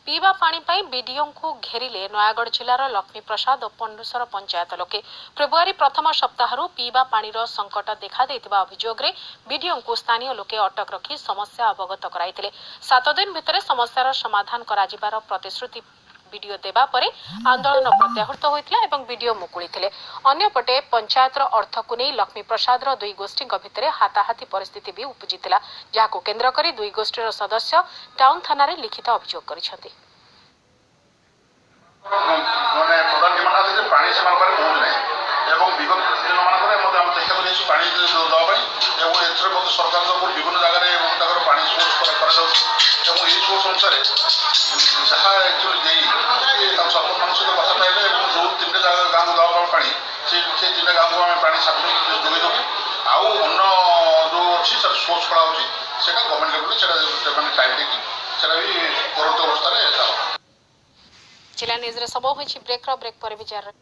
पीवा पानी पाई बीडीओ को घेरिले नयागढ़ जिलार लक्ष्मी प्रसाद और पंडुसर पंचायत लोके फेब्रुआरी प्रथम सप्ताह पीवा पानी संकट देखा देथिबा अभियोग रे बीडीओ को स्थानीय लोके अटक रखी समस्या अवगत कराइथिले 7 दिन भितर समस्यार समाधान कराजिबार प्रतिश्रुति वीडियो देबा परे आंदोलन प्रत्याहृत होइथिला एवं वीडियो मुकुलिथिले। अन्यपटे पंचायतर अर्थ को नहीं लक्ष्मी प्रसाद दुई गोष्ठी भितर हाथाहाथी परिस्थिति भी उपजिथिला जहाको केंद्र करी दुई गोष्ठीर सदस्य टाउन थाना रे लिखित अभियोग करिसेंती। सरकार विभिन्न जगह पानी सोर्स अनुसार जहाँ एक्चुअली सरपंच सहित कथा पाइले जो 3 जगह गाँव दवा पानी से 3 गाँव को आम पानी साफिसिएंट जोगे देवु आउ अन्न जो अच्छी सोर्स खड़ा होता गवर्नमेंट लेवल टाइम देखिए भी उपरोक्त अवस्था। जिला न्यूज रे सब होइछि ब्रेक पर विचार।